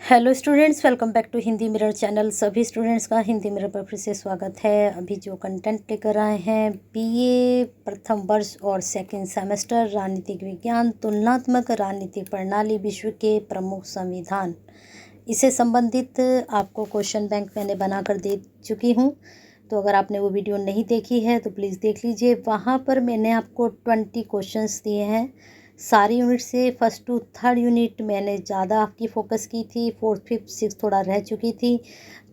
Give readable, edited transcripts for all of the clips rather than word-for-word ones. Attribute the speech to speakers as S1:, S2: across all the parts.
S1: Hello students, welcome back to Hindi mirror channel. सभी students का Hindi mirror पर फिर से स्वागत है। अभी जो कंटेंट लेकर आए हैं, बीए प्रथम वर्ष और सेकंड सेमेस्टर राजनीतिक विज्ञान, तुलनात्मक राजनीतिक प्रणाली, विश्व के प्रमुख संविधान, इससे संबंधित आपको क्वेश्चन बैंक मैंने बनाकर दे चुकी हूँ। तो अगर आपने वो वीडियो नहीं देखी है तो प्लीज़ देख लीजिए। वहाँ पर मैंने आपको 20 क्वेश्चंस दिए हैं सारी यूनिट से। फर्स्ट टू थर्ड यूनिट मैंने ज़्यादा आपकी फ़ोकस की थी, फोर्थ फिफ्थ सिक्स थोड़ा रह चुकी थी।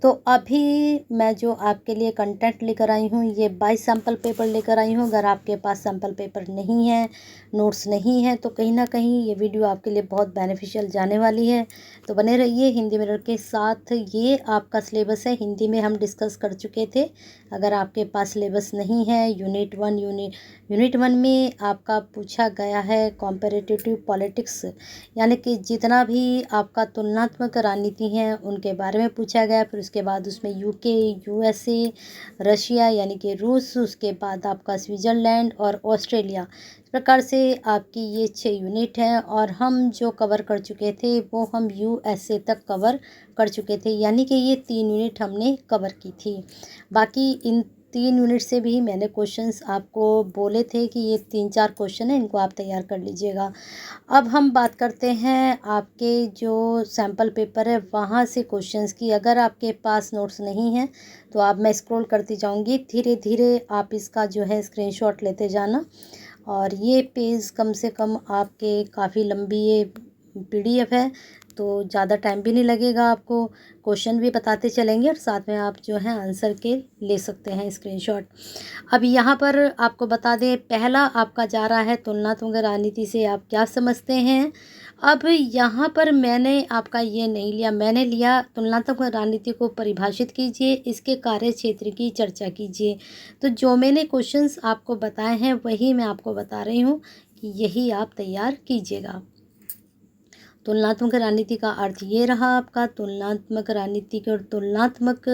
S1: तो अभी मैं जो आपके लिए कंटेंट लेकर आई हूँ, ये 22 सैम्पल पेपर लेकर आई हूँ। अगर आपके पास सैम्पल पेपर नहीं है, नोट्स नहीं है, तो कहीं ना कहीं ये वीडियो आपके लिए बहुत बेनिफिशियल जाने वाली है। तो बने रहिए हिंदी मिरर के साथ। ये आपका सिलेबस है, हिंदी में हम डिस्कस कर चुके थे। अगर आपके पास सिलेबस नहीं है, यूनिट वन में आपका पूछा गया है कॉम्पेरेटिव पॉलिटिक्स, यानी कि जितना भी आपका तुलनात्मक राजनीति है उनके बारे में पूछा गया। फिर उसके बाद उसमें यूके, यूएसए, रशिया यानी कि रूस, उसके बाद आपका स्विट्ज़रलैंड और ऑस्ट्रेलिया। इस प्रकार से आपकी ये 6 यूनिट हैं और हम जो कवर कर चुके थे वो हम यूएसए तक कवर कर चुके थे, यानी कि ये 3 यूनिट हमने कवर की थी। बाकी इन 3 यूनिट से भी मैंने क्वेश्चंस आपको बोले थे कि ये 3-4 क्वेश्चन हैं, इनको आप तैयार कर लीजिएगा। अब हम बात करते हैं आपके जो सैम्पल पेपर है वहाँ से क्वेश्चंस की। अगर आपके पास नोट्स नहीं हैं तो आप, मैं स्क्रॉल करती जाऊँगी, धीरे धीरे आप इसका जो है स्क्रीनशॉट लेते जाना। और ये पेज कम से कम आपके काफ़ी लंबी ये पीडीएफ है, तो ज़्यादा टाइम भी नहीं लगेगा आपको। क्वेश्चन भी बताते चलेंगे और साथ में आप जो है आंसर के ले सकते हैं स्क्रीनशॉट। अब यहाँ पर आपको बता दें, पहला आपका जा रहा है तुलनात्मक राजनीति से आप क्या समझते हैं। अब यहाँ पर मैंने आपका ये नहीं लिया, मैंने लिया तुलनात्मक राजनीति को परिभाषित कीजिए, इसके कार्य क्षेत्र की चर्चा कीजिए। तो जो मैंने क्वेश्चंस आपको बताए हैं वही मैं आपको बता रही हूँ कि यही आप तैयार कीजिएगा। तुलनात्मक राजनीति का अर्थ ये रहा आपका, तुलनात्मक राजनीति और तुलनात्मक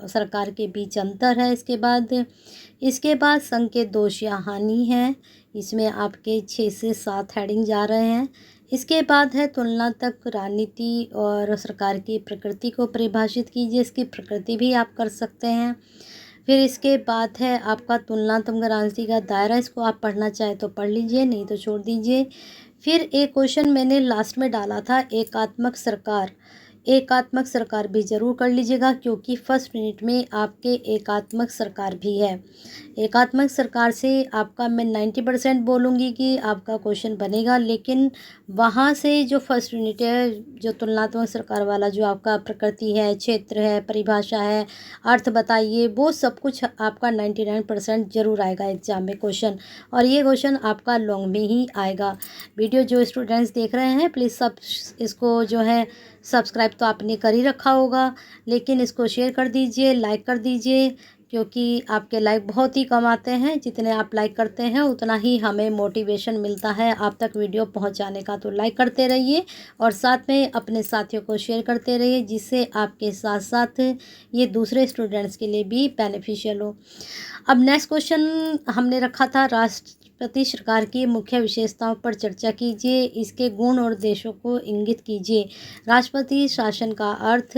S1: सरकार के बीच अंतर है। इसके बाद संघ के दोष या हानि है, इसमें आपके 6 से 7 हेडिंग जा रहे हैं। इसके बाद है तुलनात्मक राजनीति और सरकार की प्रकृति को परिभाषित कीजिए, इसकी प्रकृति भी आप कर सकते हैं। फिर इसके बाद है आपका तुलनात्मक राजनीति का दायरा, इसको आप पढ़ना चाहे तो पढ़ लीजिए, नहीं तो छोड़ दीजिए। फिर एक क्वेश्चन मैंने लास्ट में डाला था, एकात्मक सरकार भी ज़रूर कर लीजिएगा, क्योंकि फर्स्ट यूनिट में आपके एकात्मक सरकार भी है। एकात्मक सरकार से आपका मैं 90% बोलूँगी कि आपका क्वेश्चन बनेगा, लेकिन वहाँ से जो फर्स्ट यूनिट है, जो तुलनात्मक सरकार वाला, जो आपका प्रकृति है, क्षेत्र है, परिभाषा है, अर्थ बताइए, वो सब कुछ आपका 99% ज़रूर आएगा एग्जाम में क्वेश्चन। और ये क्वेश्चन आपका लॉन्ग में ही आएगा। वीडियो जो स्टूडेंट्स देख रहे हैं, प्लीज़ सब इसको जो है सब्सक्राइब तो आपने कर ही रखा होगा, लेकिन इसको शेयर कर दीजिए, लाइक कर दीजिए, क्योंकि आपके लाइक बहुत ही कम आते हैं। जितने आप लाइक करते हैं उतना ही हमें मोटिवेशन मिलता है आप तक वीडियो पहुंचाने का। तो लाइक करते रहिए और साथ में अपने साथियों को शेयर करते रहिए, जिससे आपके साथ साथ ये दूसरे स्टूडेंट्स के लिए भी बेनिफिशियल हो। अब नेक्स्ट क्वेश्चन हमने रखा था, राष्ट्रपति सरकार की मुख्य विशेषताओं पर चर्चा कीजिए, इसके गुण और उद्देश्यों को इंगित कीजिए। राष्ट्रपति शासन का अर्थ,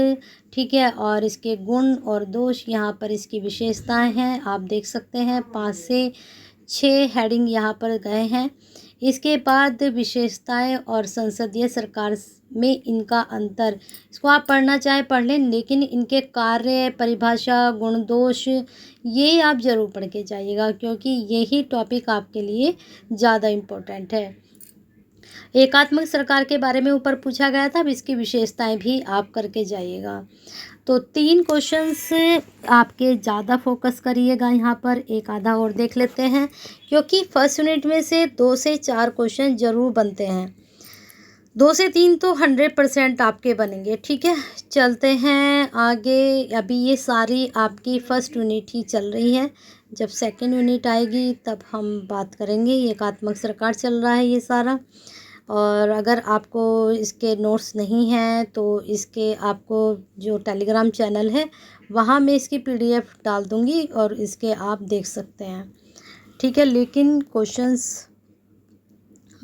S1: ठीक है, और इसके गुण और दोष, यहाँ पर इसकी विशेषताएं हैं, आप देख सकते हैं 5 से 6 हेडिंग यहाँ पर गए हैं। इसके बाद विशेषताएं और संसदीय सरकार में इनका अंतर, इसको आप पढ़ना चाहे पढ़ लें, लेकिन इनके कार्य, परिभाषा, गुण दोष, ये आप ज़रूर पढ़ के जाइएगा, क्योंकि यही टॉपिक आपके लिए ज़्यादा इम्पोर्टेंट है। एकात्मक सरकार के बारे में ऊपर पूछा गया था, अब इसकी विशेषताएं भी आप करके जाइएगा। तो 3 क्वेश्चंस आपके ज़्यादा फोकस करिएगा यहाँ पर, एक आधा और देख लेते हैं, क्योंकि फर्स्ट यूनिट में से 2 से 4 क्वेश्चन ज़रूर बनते हैं, 2 से 3 तो 100% आपके बनेंगे। ठीक है, चलते हैं आगे। अभी ये सारी आपकी फर्स्ट यूनिट ही चल रही है, जब सेकंड यूनिट आएगी तब हम बात करेंगे। एकात्मक सरकार चल रहा है ये सारा। और अगर आपको इसके नोट्स नहीं हैं तो इसके आपको जो टेलीग्राम चैनल है वहाँ मैं इसकी पीडीएफ डाल दूँगी और इसके आप देख सकते हैं। ठीक है, लेकिन क्वेश्चंस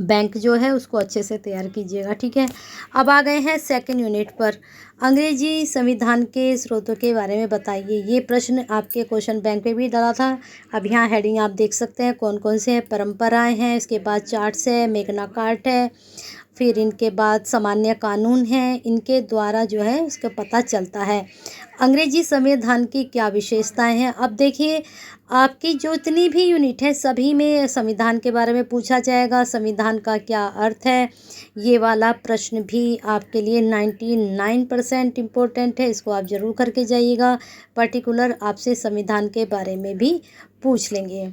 S1: बैंक जो है उसको अच्छे से तैयार कीजिएगा। ठीक है, अब आ गए हैं सेकंड यूनिट पर। अंग्रेजी संविधान के स्रोतों के बारे में बताइए। ये प्रश्न आपके क्वेश्चन बैंक में भी डाला था। अब यहाँ हेडिंग आप देख सकते हैं कौन कौन से हैं। परंपराएं हैं, इसके बाद चार्ट्स है, मैग्ना कार्टा है, फिर इनके बाद सामान्य कानून हैं। इनके द्वारा जो है उसका पता चलता है अंग्रेजी संविधान की क्या विशेषताएं हैं। अब देखिए, आपकी जो इतनी भी यूनिट है सभी में संविधान के बारे में पूछा जाएगा। संविधान का क्या अर्थ है, ये वाला प्रश्न भी आपके लिए 99% इम्पोर्टेंट है। इसको आप ज़रूर करके जाइएगा। पर्टिकुलर आपसे संविधान के बारे में भी पूछ लेंगे।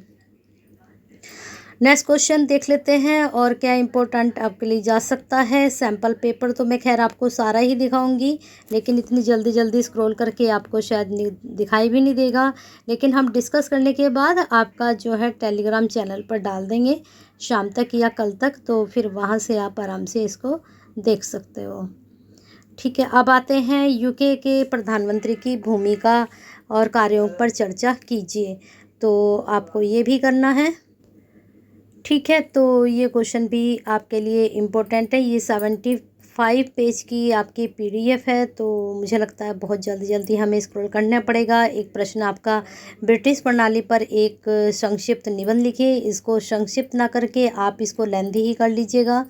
S1: नेक्स्ट क्वेश्चन देख लेते हैं और क्या इम्पोर्टेंट आपके लिए जा सकता है। सैम्पल पेपर तो मैं खैर आपको सारा ही दिखाऊंगी, लेकिन इतनी जल्दी जल्दी स्क्रॉल करके आपको शायद दिखाई भी नहीं देगा। लेकिन हम डिस्कस करने के बाद आपका जो है टेलीग्राम चैनल पर डाल देंगे शाम तक या कल तक, तो फिर वहाँ से आप आराम से इसको देख सकते हो। ठीक है, अब आते हैं यूके के प्रधानमंत्री की भूमिका और कार्यों पर चर्चा कीजिए। तो आपको ये भी करना है। ठीक है, तो ये क्वेश्चन भी आपके लिए इम्पोर्टेंट है। ये 75 पेज की आपकी PDF है, तो मुझे लगता है बहुत जल्दी जल्दी हमें स्क्रॉल करना पड़ेगा। एक प्रश्न आपका ब्रिटिश प्रणाली पर एक संक्षिप्त निबंध लिखिए। इसको संक्षिप्त ना करके आप इसको लेंदी ही कर लीजिएगा,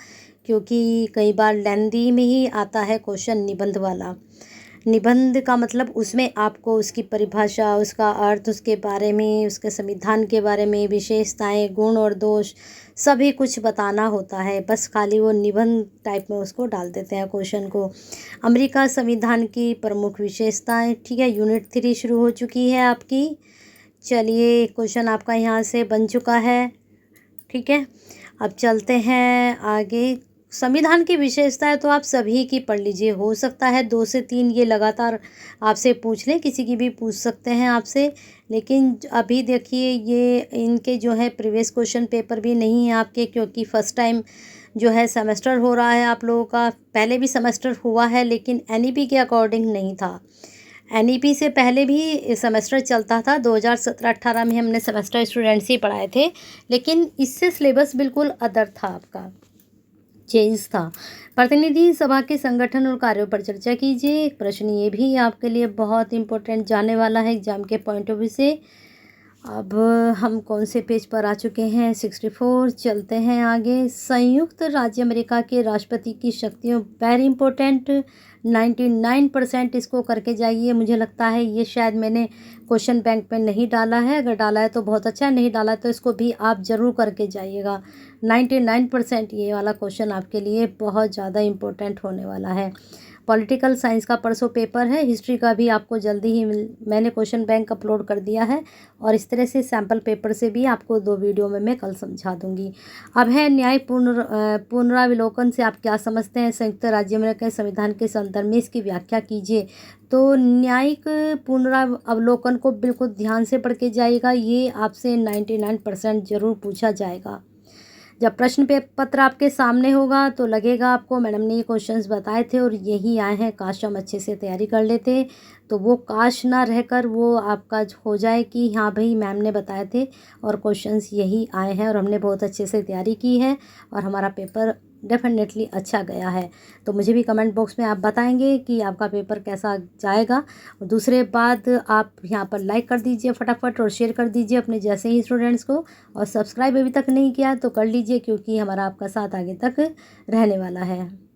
S1: क्योंकि कई बार लेंदी में ही आता है क्वेश्चन निबंध वाला। निबंध का मतलब उसमें आपको उसकी परिभाषा, उसका अर्थ, उसके बारे में, उसके संविधान के बारे में, विशेषताएं, गुण और दोष सभी कुछ बताना होता है। बस खाली वो निबंध टाइप में उसको डाल देते हैं क्वेश्चन को। अमेरिका संविधान की प्रमुख विशेषताएं। ठीक है, यूनिट 3 शुरू हो चुकी है आपकी। चलिए, क्वेश्चन आपका यहाँ से बन चुका है। ठीक है, अब चलते हैं आगे। संविधान की विशेषताएं तो आप सभी की पढ़ लीजिए। हो सकता है 2 से 3 ये लगातार आपसे पूछ लें, किसी की भी पूछ सकते हैं आपसे। लेकिन अभी देखिए, ये इनके जो है प्रीवियस क्वेश्चन पेपर भी नहीं है आपके, क्योंकि फर्स्ट टाइम जो है सेमेस्टर हो रहा है आप लोगों का। पहले भी सेमेस्टर हुआ है, लेकिन NEP के अकॉर्डिंग नहीं था। NEP से पहले भी सेमेस्टर चलता था। 2017-18 में हमने सेमेस्टर स्टूडेंट्स ही पढ़ाए थे, लेकिन इससे सिलेबस बिल्कुल अदर था, आपका चेंज था। प्रतिनिधि सभा के संगठन और कार्यों पर चर्चा कीजिए। एक प्रश्न ये भी आपके लिए बहुत इंपॉर्टेंट जाने वाला है एग्जाम के पॉइंट ऑफ व्यू से। अब हम कौन से पेज पर आ चुके हैं? 64। चलते हैं आगे। संयुक्त राज्य अमेरिका के राष्ट्रपति की शक्तियों, वेरी इंपॉर्टेंट। 99% इसको करके जाइए। मुझे लगता है ये शायद मैंने क्वेश्चन बैंक में नहीं डाला है। अगर डाला है तो बहुत अच्छा, नहीं डाला है तो इसको भी आप ज़रूर करके जाइएगा। 99% ये वाला क्वेश्चन आपके लिए बहुत ज़्यादा इम्पोर्टेंट होने वाला है। पॉलिटिकल साइंस का परसों पेपर है। हिस्ट्री का भी आपको जल्दी ही मैंने क्वेश्चन बैंक अपलोड कर दिया है, और इस तरह से सैम्पल पेपर से भी आपको 2 वीडियो में मैं कल समझा दूंगी। अब है न्याय पुनरावलोकन से आप क्या समझते हैं? संयुक्त राज्य अमेरिका के संविधान के संदर्भ में इसकी व्याख्या कीजिए। तो न्यायिक पुनरावलोकन को बिल्कुल ध्यान से पढ़ के जाइएगा। ये आपसे 99% ज़रूर पूछा जाएगा। जब प्रश्न पत्र आपके सामने होगा तो लगेगा आपको मैडम ने ये क्वेश्चंस बताए थे और यही आए हैं, काश हम अच्छे से तैयारी कर लेते। तो वो काश ना रहकर वो आपका हो जाए कि हाँ भाई मैम ने बताए थे और क्वेश्चंस यही आए हैं और हमने बहुत अच्छे से तैयारी की है और हमारा पेपर डेफिनेटली अच्छा गया है। तो मुझे भी कमेंट बॉक्स में आप बताएंगे कि आपका पेपर कैसा जाएगा। दूसरे बात, आप यहाँ पर लाइक कर दीजिए फटाफट और शेयर कर दीजिए अपने जैसे ही स्टूडेंट्स को, और सब्सक्राइब अभी तक नहीं किया तो कर लीजिए, क्योंकि हमारा आपका साथ आगे तक रहने वाला है।